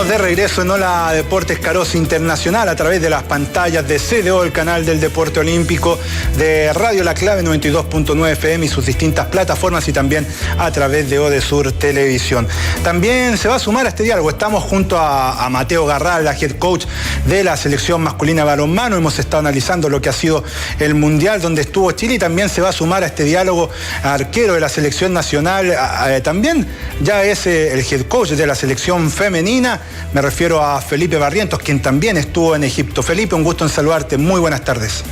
Estamos de regreso en Hola Deportes Carosi Internacional a través de las pantallas de CDO, el canal del deporte olímpico, de Radio La Clave 92.9 FM y sus distintas plataformas, y también a través de Odesur Televisión. También se va a sumar a este diálogo. Estamos junto a Mateo Garralda, head coach de la selección masculina de balonmano. Hemos estado analizando lo que ha sido el Mundial donde estuvo Chile, y también se va a sumar a este diálogo arquero de la selección nacional. También ya es el head coach de la selección femenina. Me refiero a Felipe Barrientos, quien también estuvo en Egipto. Felipe, un gusto en saludarte. Muy buenas tardes.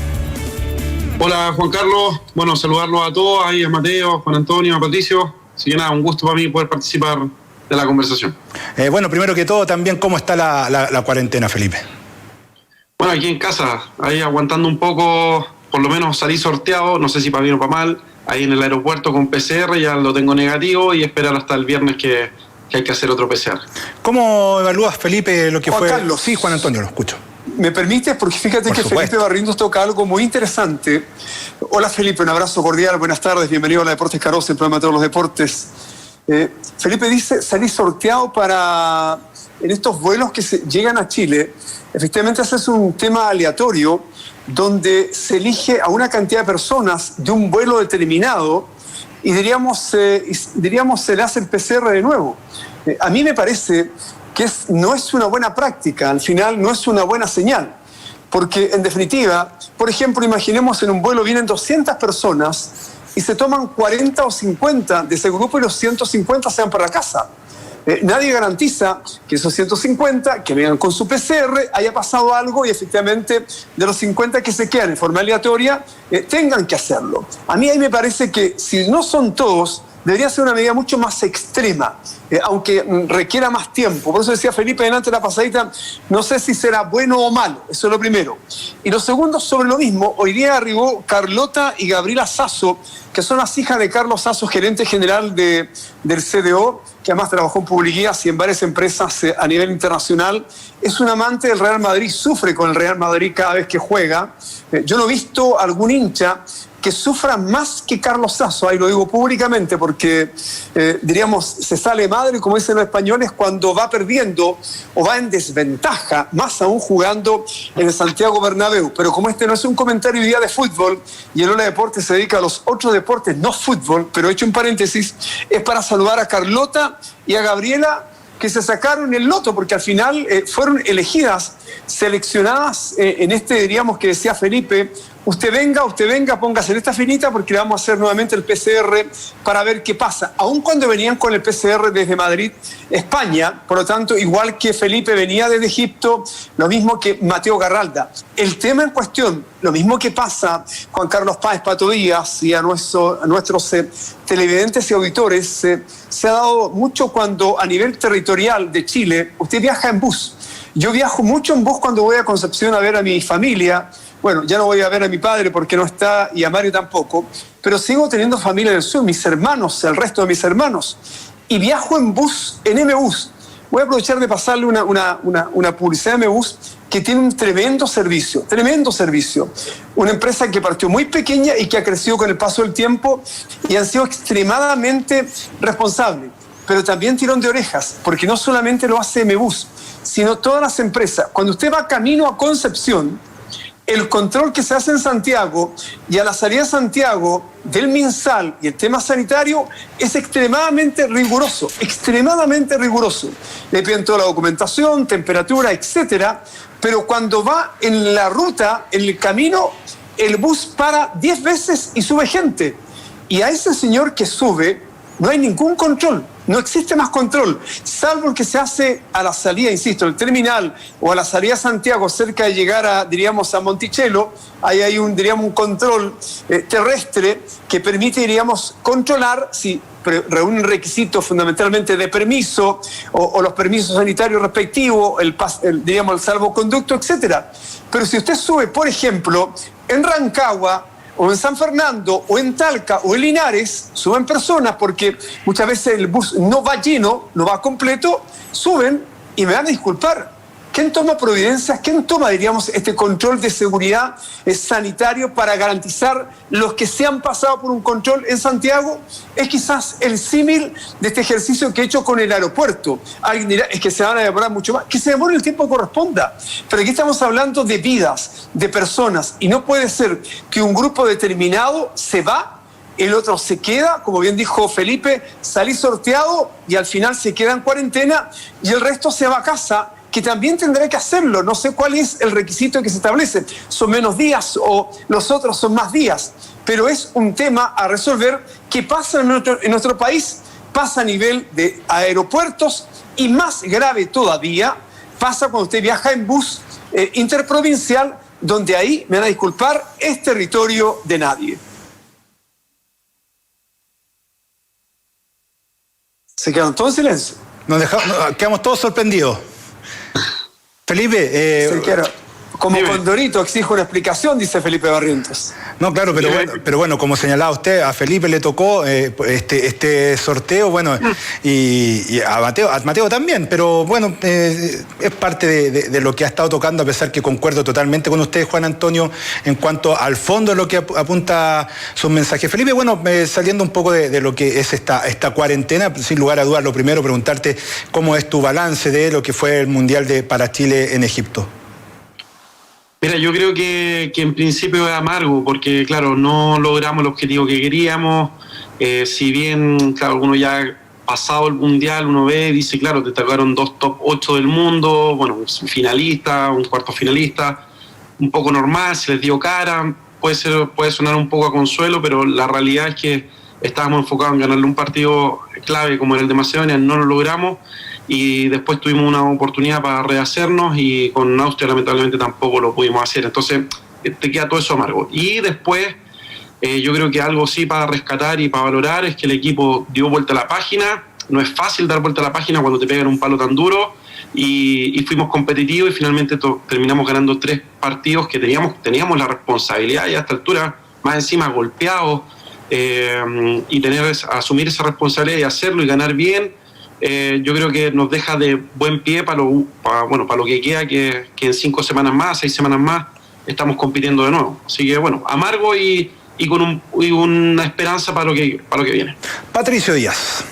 Hola, Juan Carlos. Bueno, saludarlos a todos, ahí a Mateo, Juan Antonio, a Patricio. Así que nada, un gusto para mí poder participar de la conversación. Bueno, primero que todo, también, ¿cómo está la cuarentena, Felipe? Bueno, aquí en casa, ahí aguantando un poco, por lo menos salí sorteado, no sé si para bien o para mal, ahí en el aeropuerto con PCR, ya lo tengo negativo, y esperar hasta el viernes que hay que hacer otro PCR. ¿Cómo evalúas, Felipe, lo que Juan fue? Carlos. Sí, Juan Antonio, lo escucho. ¿Me permites? Porque fíjate que Felipe Barrientos toca algo muy interesante. Hola, Felipe, un abrazo cordial, buenas tardes, bienvenido a la Deportes Carosi, el programa de todos los deportes. Felipe dice, salí sorteado para, en estos vuelos que llegan a Chile, efectivamente ese es un tema aleatorio, donde se elige a una cantidad de personas de un vuelo determinado, y diríamos se le hace el PCR de nuevo. A mí me parece que no es una buena práctica, al final no es una buena señal, porque en definitiva, por ejemplo, imaginemos en un vuelo vienen 200 personas y se toman 40 o 50 de ese grupo y los 150 se van para la casa. Nadie garantiza que esos 150 que vengan con su PCR haya pasado algo y efectivamente de los 50 que se quedan en forma aleatoria tengan que hacerlo. A mí ahí me parece que si no son todos, debería ser una medida mucho más extrema, aunque requiera más tiempo. Por eso decía Felipe delante de la pasadita, no sé si será bueno o malo, eso es lo primero. Y lo segundo, sobre lo mismo, hoy día arribó Carlota y Gabriela Sasso, que son las hijas de Carlos Sasso, gerente general del CDO, que además trabajó en Publicidad y en varias empresas a nivel internacional. Es un amante del Real Madrid, sufre con el Real Madrid cada vez que juega. Yo no he visto algún hincha que sufra más que Carlos Sasso, ahí lo digo públicamente, porque diríamos, se sale madre, como dicen los españoles, cuando va perdiendo o va en desventaja, más aún jugando en el Santiago Bernabéu. Pero como este no es un comentario hoy día de fútbol, y el Hola Deportes se dedica a los otros deportes, no fútbol, pero hecho un paréntesis, es para saludar a Carlota y a Gabriela, que se sacaron el loto, porque al final fueron elegidas, seleccionadas en este, diríamos, que decía Felipe, usted venga, póngase en esta finita porque le vamos a hacer nuevamente el PCR para ver qué pasa. Aun cuando venían con el PCR desde Madrid, España, por lo tanto, igual que Felipe venía desde Egipto, lo mismo que Mateo Garralda. El tema en cuestión, lo mismo que pasa Juan Carlos Páez, Pato Díaz y a nuestros televidentes y auditores, se ha dado mucho cuando a nivel territorial de Chile, usted viaja en bus. Yo viajo mucho en bus cuando voy a Concepción a ver a mi familia. Bueno, ya no voy a ver a mi padre porque no está, y a Mario tampoco, pero sigo teniendo familia en el sur, mis hermanos, el resto de mis hermanos, y viajo en bus, en M-Bus. Voy a aprovechar de pasarle una publicidad de M-Bus que tiene un tremendo servicio. Una empresa que partió muy pequeña y que ha crecido con el paso del tiempo y han sido extremadamente responsables, pero también tirón de orejas, porque no solamente lo hace M-Bus, sino todas las empresas. Cuando usted va camino a Concepción, el control que se hace en Santiago y a la salida de Santiago del MinSal y el tema sanitario es extremadamente riguroso. Le piden toda la documentación, temperatura, etcétera, pero cuando va en la ruta, en el camino, el bus para 10 veces y sube gente. Y a ese señor que sube no hay ningún control. No existe más control, salvo el que se hace a la salida, insisto, el terminal o a la salida a Santiago, cerca de llegar a Monticello. Ahí hay un control terrestre que permite, controlar si reúnen requisitos fundamentalmente de permiso o los permisos sanitarios respectivos, el salvoconducto, etcétera. Pero si usted sube, por ejemplo, en Rancagua, o en San Fernando, o en Talca, o en Linares, suben personas porque muchas veces el bus no va lleno, no va completo, suben y me van a disculpar. ¿quién toma providencias? ¿Quién toma, diríamos, este control de seguridad sanitario para garantizar los que se han pasado por un control en Santiago? Es quizás el símil de este ejercicio que he hecho con el aeropuerto. Alguien dirá, es que se van a demorar mucho más. Que se demore el tiempo que corresponda. Pero aquí estamos hablando de vidas, de personas, y no puede ser que un grupo determinado se va, el otro se queda, como bien dijo Felipe, salí sorteado y al final se queda en cuarentena y el resto se va a casa, que también tendrá que hacerlo. No sé cuál es el requisito que se establece. ¿Son menos días o los otros son más días? Pero es un tema a resolver que pasa en nuestro país, pasa a nivel de aeropuertos y más grave todavía, pasa cuando usted viaja en bus interprovincial, donde ahí, me van a disculpar, es territorio de nadie. Se quedaron todos en silencio. Quedamos todos sorprendidos. Felipe, como Condorito exijo una explicación, dice Felipe Barrientos. No, claro, pero bueno, como señalaba usted, a Felipe le tocó este sorteo, bueno, y a Mateo también, pero bueno, es parte de lo que ha estado tocando, a pesar que concuerdo totalmente con usted, Juan Antonio, en cuanto al fondo de lo que apunta su mensaje. Felipe, bueno, saliendo un poco de lo que es esta cuarentena, sin lugar a dudas, lo primero, preguntarte cómo es tu balance de lo que fue el Mundial para Chile en Egipto. Mira, yo creo que en principio es amargo porque, claro, no logramos el objetivo que queríamos. Si bien, claro, uno ya pasado el Mundial, uno ve y dice, claro, te tocaron 2 top 8 del mundo, bueno, un finalista, un cuarto finalista, un poco normal, se les dio cara, puede sonar un poco a consuelo, pero la realidad es que estábamos enfocados en ganarle un partido clave como era el de Macedonia, no lo logramos. Y después tuvimos una oportunidad para rehacernos y con Austria lamentablemente tampoco lo pudimos hacer. Entonces te queda todo eso amargo. Y después yo creo que algo sí para rescatar y para valorar es que el equipo dio vuelta a la página. No es fácil dar vuelta a la página cuando te pegan un palo tan duro. Y fuimos competitivos y finalmente terminamos ganando 3 partidos que teníamos la responsabilidad y a esta altura, más encima golpeados, y asumir esa responsabilidad y hacerlo y ganar bien. Yo creo que nos deja de buen pie para lo que queda, que en 5 semanas más, 6 semanas más, estamos compitiendo de nuevo. Así que bueno, amargo y con una esperanza para lo que viene. Patricio Díaz.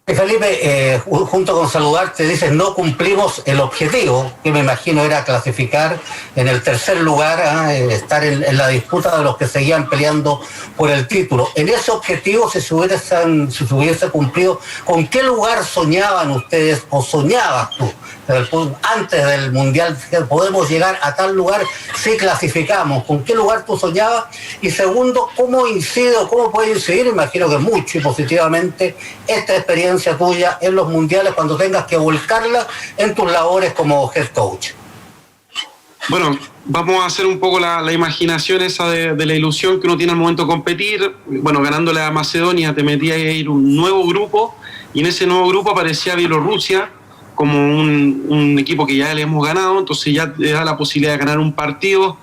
Felipe, junto con saludarte, dices no cumplimos el objetivo, que me imagino era clasificar en el tercer lugar, estar en la disputa de los que seguían peleando por el título. En ese objetivo, si se hubiese cumplido, ¿con qué lugar soñaban ustedes o soñabas tú? Antes del Mundial, podemos llegar a tal lugar si clasificamos. ¿Con qué lugar tú soñabas? Y segundo, ¿cómo puede incidir, imagino que mucho y positivamente, esta experiencia tuya en los mundiales cuando tengas que volcarla en tus labores como head coach? Bueno, vamos a hacer un poco la imaginación esa de la ilusión que uno tiene al momento de competir. Bueno, ganándole a Macedonia te metía a ir un nuevo grupo y en ese nuevo grupo aparecía Bielorrusia como un equipo que ya le hemos ganado, entonces ya te da la posibilidad de ganar un partido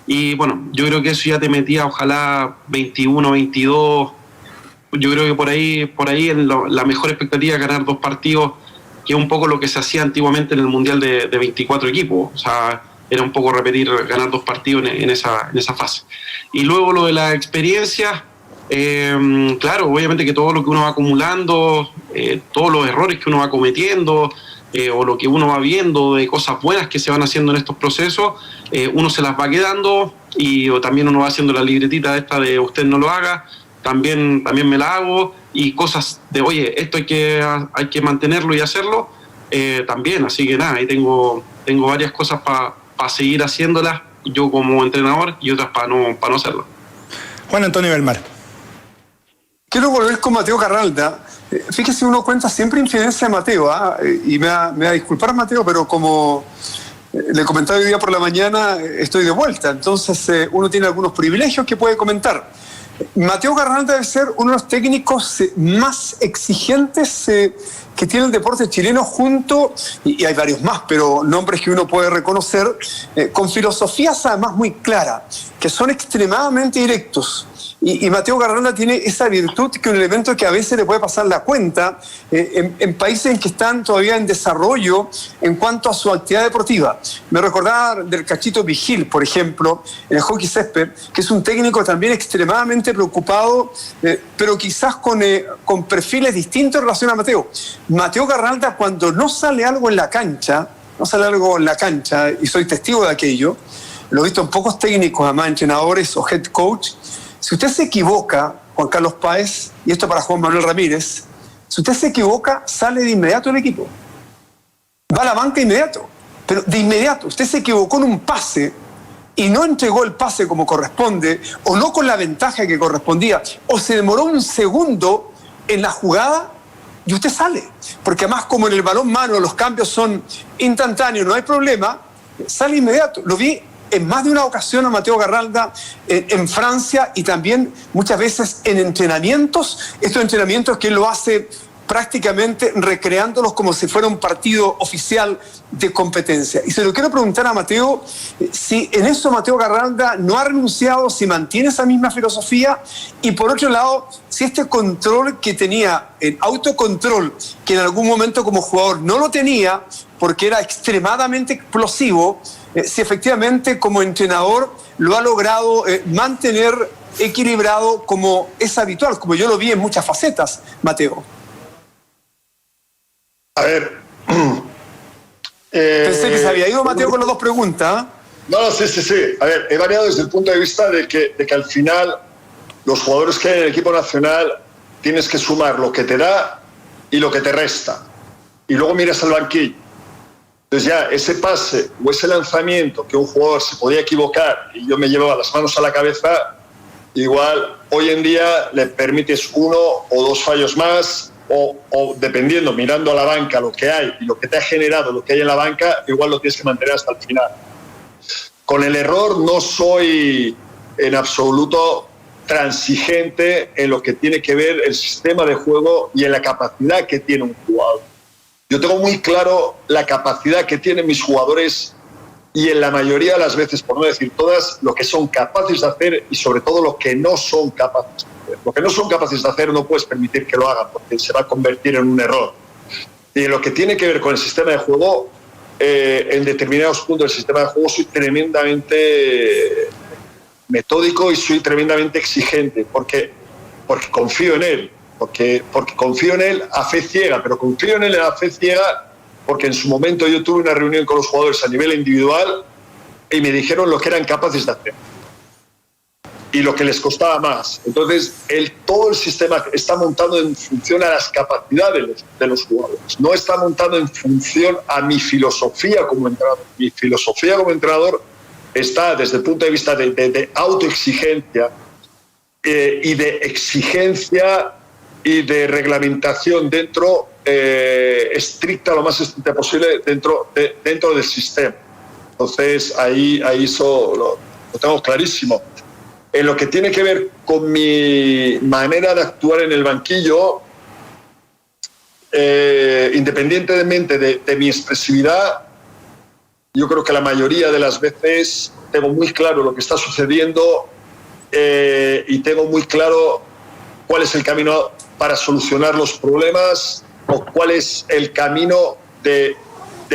y bueno, yo creo que eso ya te metía ojalá 21, 22, yo creo que por ahí la mejor expectativa es ganar 2 partidos, que es un poco lo que se hacía antiguamente en el Mundial de 24 equipos, o sea, era un poco ganar 2 partidos en esa fase. Y luego lo de la experiencia, claro, obviamente que todo lo que uno va acumulando, todos los errores que uno va cometiendo, o lo que uno va viendo de cosas buenas que se van haciendo en estos procesos, uno se las va quedando o también uno va haciendo la libretita esta de usted no lo haga, también me la hago, y cosas de oye, esto hay que mantenerlo y hacerlo, también, así que nada, ahí tengo varias cosas para seguir haciéndolas yo como entrenador y otras para no hacerlo. Juan Antonio Belmar. Quiero volver con Mateo Carralda. Fíjese, uno cuenta siempre infidencia de Mateo, y me va a disculpar Mateo, pero como le comentaba hoy día por la mañana, estoy de vuelta, entonces uno tiene algunos privilegios que puede comentar. Mateo Carralda debe ser uno de los técnicos más exigentes que tiene el deporte chileno junto, y hay varios más, pero nombres que uno puede reconocer, con filosofías además muy claras, que son extremadamente directos. Y Mateo Garralda tiene esa virtud, que es un elemento que a veces le puede pasar la cuenta en países en que están todavía en desarrollo en cuanto a su actividad deportiva. Me recordaba del Cachito Vigil, por ejemplo, en el hockey césped, que es un técnico también extremadamente preocupado, pero quizás con perfiles distintos en relación a Mateo. Mateo Garralda, cuando no sale algo en la cancha, y soy testigo de aquello, lo he visto en pocos técnicos, además entrenadores o head coach. Si usted se equivoca, Juan Carlos Páez, y esto para Juan Manuel Ramírez, si usted se equivoca, sale de inmediato el equipo. Va a la banca inmediato, pero de inmediato. Usted se equivocó en un pase y no entregó el pase como corresponde, o no con la ventaja que correspondía, o se demoró un segundo en la jugada, y usted sale. Porque además, como en el balón mano los cambios son instantáneos, no hay problema, sale inmediato. Lo vi en más de una ocasión a Mateo Garralda en Francia, y también muchas veces en entrenamientos, estos entrenamientos que él lo hace prácticamente recreándolos como si fuera un partido oficial de competencia. Y se lo quiero preguntar a Mateo, si en eso Mateo Garralda no ha renunciado, si mantiene esa misma filosofía, y por otro lado, si este control que tenía, el autocontrol, que en algún momento como jugador no lo tenía, porque era extremadamente explosivo, si efectivamente como entrenador lo ha logrado mantener equilibrado como es habitual, como yo lo vi en muchas facetas, Mateo. A ver. Pensé que se había ido Mateo con las dos preguntas. No, sí. A ver, he variado desde el punto de vista de que al final los jugadores que hay en el equipo nacional tienes que sumar lo que te da y lo que te resta. Y luego miras al banquillo. Entonces ya ese pase o ese lanzamiento que un jugador se podía equivocar y yo me llevaba las manos a la cabeza, igual hoy en día le permites uno o dos fallos más, o dependiendo, mirando a la banca lo que hay y lo que te ha generado, lo que hay en la banca, igual lo tienes que mantener hasta el final. Con el error no soy en absoluto transigente en lo que tiene que ver el sistema de juego y en la capacidad que tiene un jugador. Yo tengo muy claro la capacidad que tienen mis jugadores y en la mayoría de las veces, por no decir todas, lo que son capaces de hacer y sobre todo lo que no son capaces de hacer. Lo que no son capaces de hacer no puedes permitir que lo hagan porque se va a convertir en un error. Y en lo que tiene que ver con el sistema de juego, en determinados puntos del sistema de juego soy tremendamente metódico y soy tremendamente exigente porque confío en él. Porque confío en él a fe ciega, pero confío en él a fe ciega porque en su momento yo tuve una reunión con los jugadores a nivel individual y me dijeron lo que eran capaces de hacer y lo que les costaba más. Entonces, todo el sistema está montado en función a las capacidades de los jugadores, no está montado en función a mi filosofía como entrenador. Mi filosofía como entrenador está desde el punto de vista de autoexigencia y de exigencia y de reglamentación dentro estricta, lo más estricta posible dentro del sistema. Entonces ahí eso lo tengo clarísimo. En lo que tiene que ver con mi manera de actuar en el banquillo, independientemente de mi expresividad, yo creo que la mayoría de las veces tengo muy claro lo que está sucediendo y tengo muy claro cuál es el camino para solucionar los problemas o cuál es el camino de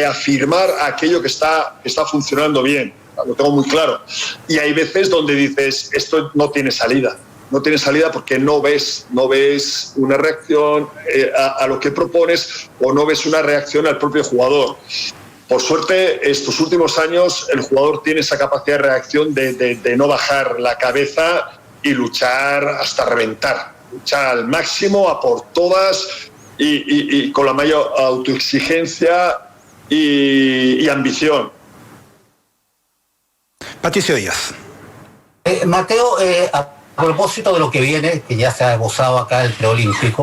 afirmar aquello que está funcionando bien. Lo tengo muy claro. Y hay veces donde dices, esto no tiene salida. No tiene salida porque no ves una reacción a lo que propones o no ves una reacción al propio jugador. Por suerte, estos últimos años el jugador tiene esa capacidad de reacción de no bajar la cabeza y luchar hasta reventar. Luchar al máximo, a por todas y con la mayor autoexigencia y ambición. Patricio Díaz. Mateo, a propósito de lo que viene, que ya se ha esbozado acá el preolímpico,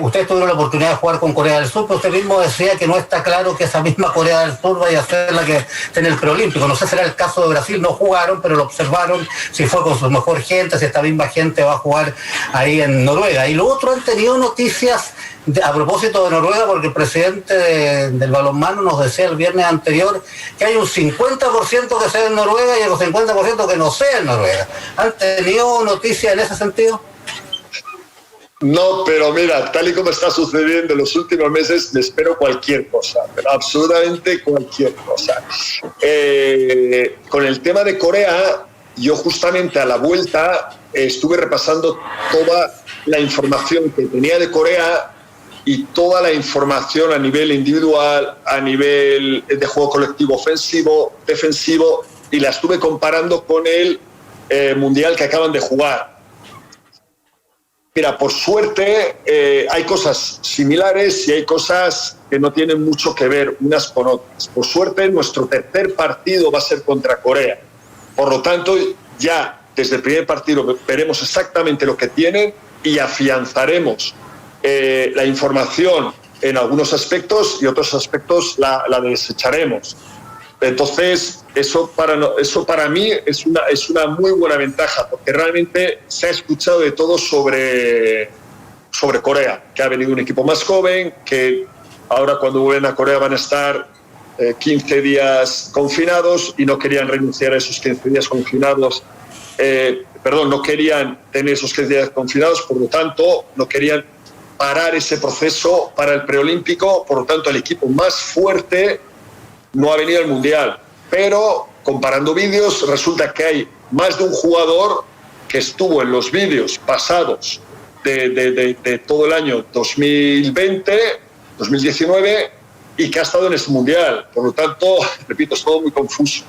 ustedes tuvieron la oportunidad de jugar con Corea del Sur, pero usted mismo decía que no está claro que esa misma Corea del Sur vaya a ser la que esté en el preolímpico. No sé si será el caso de Brasil, no jugaron, pero lo observaron, si fue con su mejor gente, si esta misma gente va a jugar ahí en Noruega. Y lo otro, han tenido noticias a propósito de Noruega, porque el presidente del balonmano nos decía el viernes anterior que hay un 50% que sea en Noruega y el 50% que no sea en Noruega. ¿Han tenido noticias en ese sentido? No, pero mira, tal y como está sucediendo en los últimos meses, me espero cualquier cosa, pero absolutamente cualquier cosa. Con el tema de Corea, yo justamente a la vuelta estuve repasando toda la información que tenía de Corea y toda la información a nivel individual, a nivel de juego colectivo ofensivo, defensivo, y la estuve comparando con el Mundial que acaban de jugar. Mira, por suerte hay cosas similares y hay cosas que no tienen mucho que ver unas con otras. Por suerte, nuestro tercer partido va a ser contra Corea. Por lo tanto, ya desde el primer partido veremos exactamente lo que tienen y afianzaremos la información en algunos aspectos y otros aspectos la desecharemos. Entonces, eso para mí es una muy buena ventaja, porque realmente se ha escuchado de todo sobre Corea, que ha venido un equipo más joven, que ahora cuando vuelven a Corea van a estar 15 días confinados y no querían renunciar a esos 15 días confinados. No querían tener esos 15 días confinados, por lo tanto, no querían parar ese proceso para el preolímpico, por lo tanto, el equipo más fuerte no ha venido al Mundial, pero comparando vídeos resulta que hay más de un jugador que estuvo en los vídeos pasados de todo el año 2020, 2019 y que ha estado en este Mundial. Por lo tanto, repito, es todo muy confuso.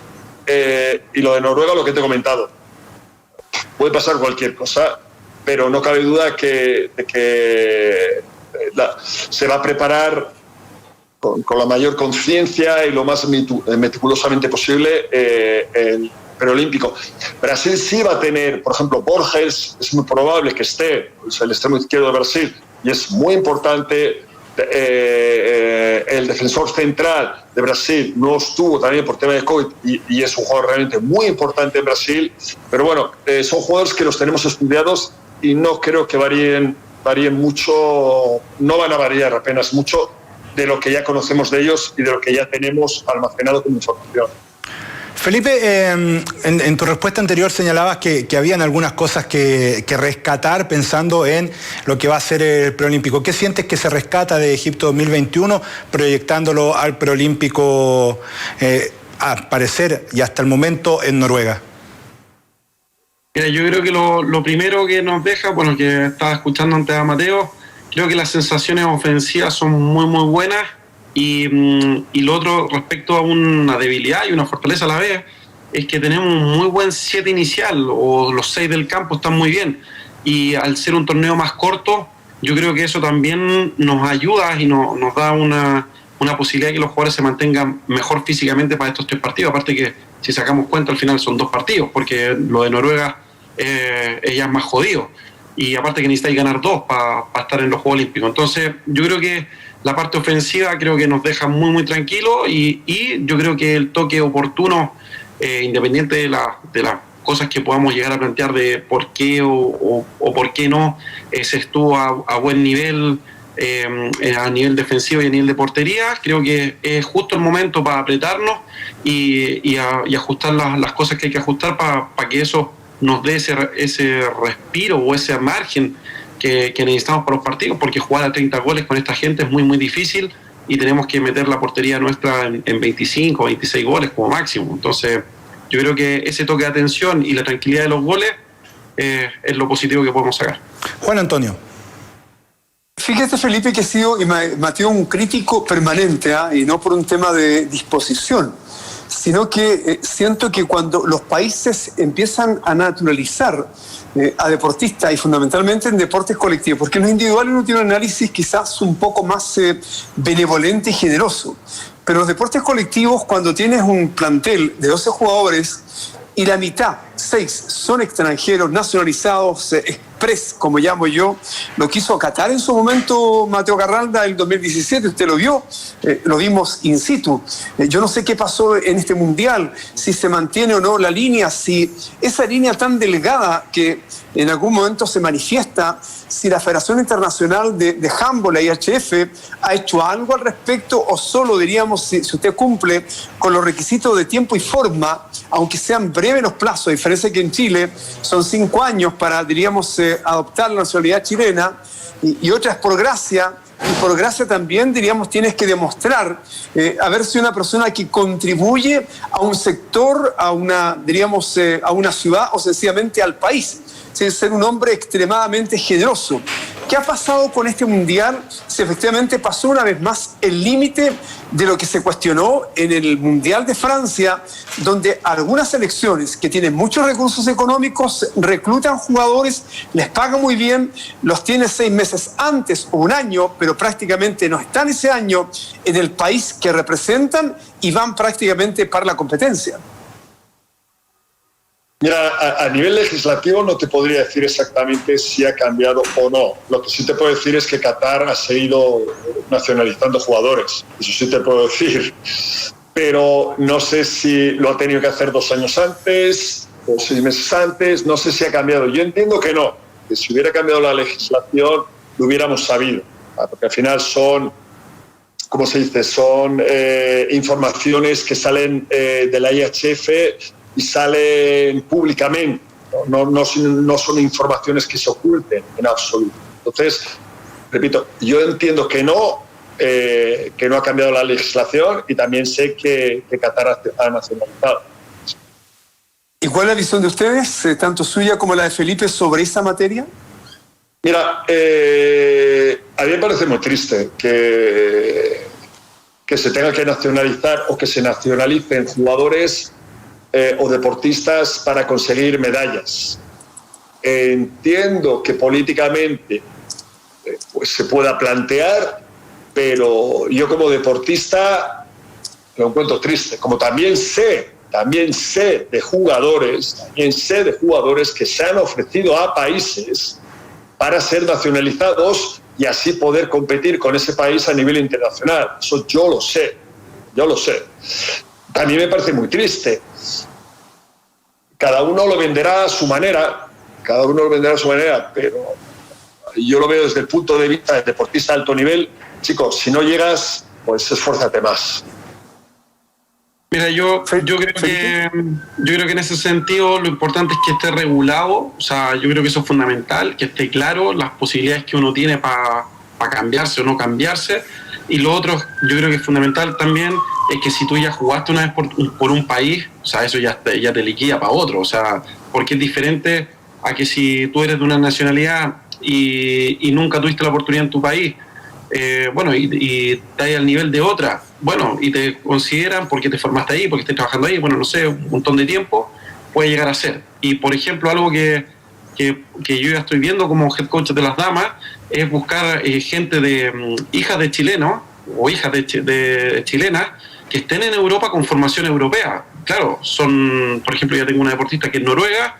Y lo de Noruega, lo que te he comentado, puede pasar cualquier cosa, pero no cabe duda de que se va a preparar con la mayor conciencia y lo más meticulosamente posible el preolímpico. Brasil sí va a tener, por ejemplo, Borges, es muy probable que esté, es el extremo izquierdo de Brasil, y es muy importante. El defensor central de Brasil no estuvo también por tema de COVID y es un jugador realmente muy importante en Brasil, pero bueno, son jugadores que los tenemos estudiados y no creo que varíen mucho, no van a variar apenas mucho de lo que ya conocemos de ellos y de lo que ya tenemos almacenado como información. Felipe, en tu respuesta anterior señalabas que habían algunas cosas que rescatar pensando en lo que va a ser el preolímpico. ¿Qué sientes que se rescata de Egipto 2021 proyectándolo al preolímpico a parecer y hasta el momento en Noruega? Mira, yo creo que lo primero que nos deja, bueno, que estaba escuchando antes a Mateo, creo que las sensaciones ofensivas son muy, muy buenas. Y lo otro, respecto a una debilidad y una fortaleza a la vez, es que tenemos un muy buen 7 inicial, o los 6 del campo están muy bien. Y al ser un torneo más corto, yo creo que eso también nos ayuda y nos da una posibilidad de que los jugadores se mantengan mejor físicamente para estos 3 partidos. Aparte que, si sacamos cuenta, al final son 2 partidos, porque lo de Noruega ya es más jodido. Y aparte que necesitáis ganar 2 para estar en los Juegos Olímpicos. Entonces, yo creo que la parte ofensiva creo que nos deja muy, muy tranquilos y yo creo que el toque oportuno, independiente de las cosas que podamos llegar a plantear de por qué o por qué no, se estuvo a buen nivel, a nivel defensivo y a nivel de portería. Creo que es justo el momento para apretarnos y ajustar las cosas que hay que ajustar para que eso nos dé ese respiro o ese margen que necesitamos para los partidos, porque jugar a 30 goles con esta gente es muy, muy difícil y tenemos que meter la portería nuestra en 25 o 26 goles como máximo. Entonces, yo creo que ese toque de atención y la tranquilidad de los goles es lo positivo que podemos sacar. Juan Antonio. Fíjate, Felipe, que he sido, y Mateo, un crítico permanente, y no por un tema de disposición, sino que siento que cuando los países empiezan a naturalizar a deportistas y fundamentalmente en deportes colectivos, porque en lo individual uno tiene un análisis quizás un poco más benevolente y generoso, pero los deportes colectivos, cuando tienes un plantel de 12 jugadores y la mitad, 6, son extranjeros nacionalizados, express, como llamo yo. Lo quiso Qatar en su momento Mateo Garralda el 2017, usted lo vio, lo vimos in situ. Yo no sé qué pasó en este mundial, si se mantiene o no la línea, si esa línea tan delgada que en algún momento se manifiesta, si la Federación Internacional de Handball, la IHF, ha hecho algo al respecto, o solo, diríamos, si usted cumple con los requisitos de tiempo y forma, aunque sean breves los plazos, a diferencia que en Chile son 5 años para, diríamos, adoptar la nacionalidad chilena, y otras por gracia, y por gracia también, diríamos, tienes que demostrar haber sido una persona que contribuye a un sector, a una, diríamos, a una ciudad o sencillamente al país. Ser un hombre extremadamente generoso. ¿Qué ha pasado con este mundial? Si efectivamente pasó una vez más el límite de lo que se cuestionó en el Mundial de Francia, donde algunas selecciones que tienen muchos recursos económicos reclutan jugadores, les pagan muy bien, los tiene 6 meses antes o un año, pero prácticamente no están ese año en el país que representan y van prácticamente para la competencia. Mira, a nivel legislativo no te podría decir exactamente si ha cambiado o no. Lo que sí te puedo decir es que Qatar ha seguido nacionalizando jugadores. Eso sí te puedo decir. Pero no sé si lo ha tenido que hacer 2 años antes o 6 meses antes. No sé si ha cambiado. Yo entiendo que no. Que si hubiera cambiado la legislación lo hubiéramos sabido. Porque al final son, ¿cómo se dice? Son informaciones que salen de la IHF y salen públicamente, no son informaciones que se oculten en absoluto. Entonces, repito, yo entiendo que no ha cambiado la legislación y también sé que Qatar ha nacionalizado. ¿Y cuál es la visión de ustedes, tanto suya como la de Felipe, sobre esa materia? Mira, a mí me parece muy triste que se tenga que nacionalizar o que se nacionalicen jugadores o deportistas para conseguir medallas. Entiendo que políticamente pues se pueda plantear, pero yo como deportista lo encuentro triste. Como también sé de jugadores que se han ofrecido a países para ser nacionalizados y así poder competir con ese país a nivel internacional. Eso yo lo sé. También me parece muy triste. Cada uno lo venderá a su manera, pero yo lo veo desde el punto de vista del deportista de alto nivel. Chicos, si no llegas, pues esfuérzate más. Mira, yo creo que en ese sentido lo importante es que esté regulado. O sea, yo creo que eso es fundamental, que esté claro las posibilidades que uno tiene para cambiarse o no cambiarse. Y lo otro, yo creo que es fundamental también, es que si tú ya jugaste una vez por un país, o sea, eso ya te liquida para otro. O sea, porque es diferente a que si tú eres de una nacionalidad y nunca tuviste la oportunidad en tu país, y estás al nivel de otra, y te consideran porque te formaste ahí, porque estás trabajando ahí, no sé, un montón de tiempo, puede llegar a ser. Y, por ejemplo, algo que yo ya estoy viendo como head coach de las damas, es buscar gente de hijas de chilenos o hijas de chilenas que estén en Europa con formación europea. Claro, por ejemplo, ya tengo una deportista que es noruega,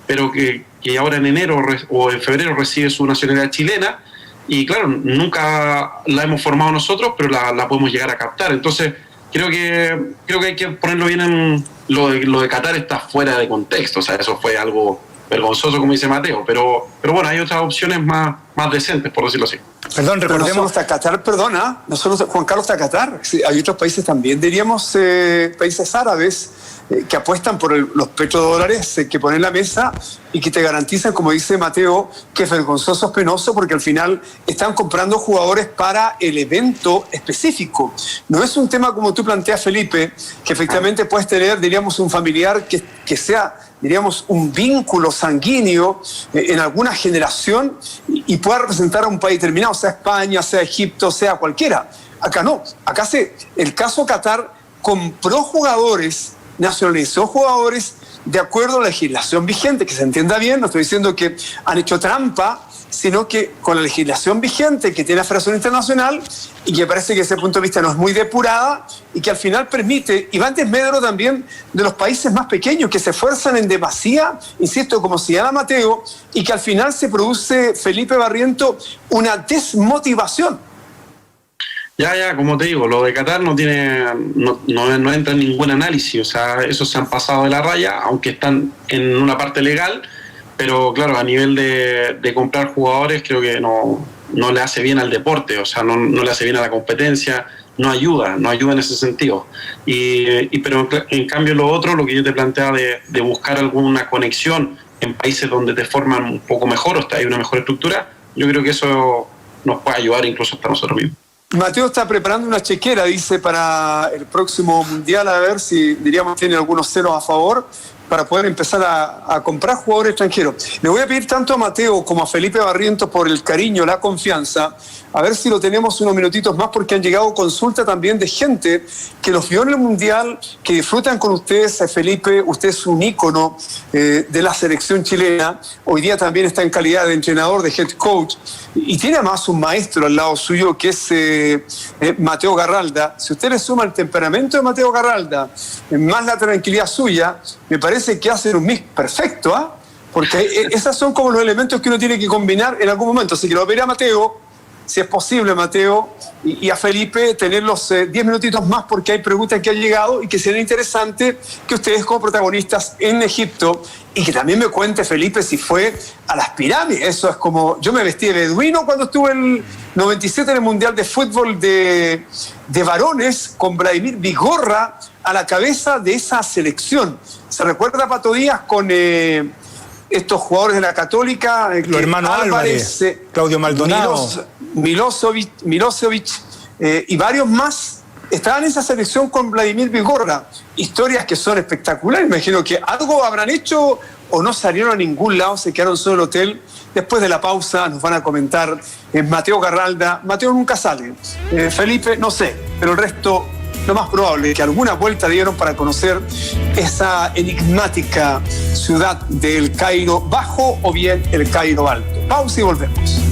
pero que ahora en enero o en febrero recibe su nacionalidad chilena, y claro, nunca la hemos formado nosotros, pero la podemos llegar a captar. Entonces, creo que hay que ponerlo bien en lo de Qatar está fuera de contexto. O sea, eso fue algo vergonzoso, como dice Mateo, pero bueno, hay otras opciones más decentes, por decirlo así. Perdón, recordemos. No solo está Qatar, no solo Juan Carlos está Qatar, hay otros países también, diríamos, países árabes que apuestan por los petrodólares que ponen en la mesa y que te garantizan, como dice Mateo, que es vergonzoso, es penoso, porque al final están comprando jugadores para el evento específico. No es un tema como tú planteas, Felipe, que efectivamente puedes tener, diríamos, un familiar que sea, diríamos, un vínculo sanguíneo en alguna generación y pueda representar a un país determinado, sea España, sea Egipto, sea cualquiera. Acá no. Acá el caso Qatar compró jugadores, nacionalizó jugadores de acuerdo a la legislación vigente, que se entienda bien, no estoy diciendo que han hecho trampa, sino que con la legislación vigente que tiene la Federación Internacional y que parece que desde ese punto de vista no es muy depurada y que al final permite, y va en desmedro también de los países más pequeños que se esfuerzan en demasía, insisto, como señala Mateo, y que al final se produce, Felipe Barriento, una desmotivación. Ya, como te digo, lo de Qatar no entra en ningún análisis, o sea, esos se han pasado de la raya, aunque están en una parte legal, pero claro, a nivel de comprar jugadores creo que no le hace bien al deporte, o sea, no le hace bien a la competencia, no ayuda en ese sentido. Pero en cambio lo otro, lo que yo te planteaba de buscar alguna conexión en países donde te forman un poco mejor, o hay una mejor estructura, yo creo que eso nos puede ayudar incluso hasta nosotros mismos. Mateo está preparando una chequera, dice, para el próximo Mundial, a ver si, diríamos, tiene algunos ceros a favor para poder empezar a comprar jugadores extranjeros. Le voy a pedir tanto a Mateo como a Felipe Barrientos por el cariño, la confianza, a ver si lo tenemos unos minutitos más, porque han llegado consultas también de gente que los vio en el Mundial, que disfrutan con ustedes. Felipe, usted es un ícono de la selección chilena, hoy día también está en calidad de entrenador, de head coach, y tiene además un maestro al lado suyo que es Mateo Garralda. Si usted le suma el temperamento de Mateo Garralda, más la tranquilidad suya, me parece que hacen un mix perfecto, ¿ah? Porque esos son como los elementos que uno tiene que combinar en algún momento. Así que lo voy a pedir a Mateo, si es posible, Mateo, y a Felipe tener los 10 minutitos más, porque hay preguntas que han llegado y que sería interesante que ustedes como protagonistas en Egipto, y que también me cuente, Felipe, si fue a las pirámides. Eso es como, yo me vestí de beduino cuando estuve en el 97 en el Mundial de Fútbol de varones, con Vladimir Vigorra a la cabeza de esa selección. ¿Se recuerda, Pato Díaz, con estos jugadores de la Católica? Los hermanos Álvarez, Claudio Maldonado, Milosevic y varios más estaban en esa selección con Vladimir Vigorra. Historias que son espectaculares. Me imagino que algo habrán hecho o no salieron a ningún lado, se quedaron solo en el hotel. Después de la pausa nos van a comentar Mateo Garralda. Mateo nunca sale. Felipe, no sé, pero el resto, lo más probable es que alguna vuelta dieron para conocer esa enigmática ciudad del Cairo Bajo o bien el Cairo Alto. Pausa y volvemos.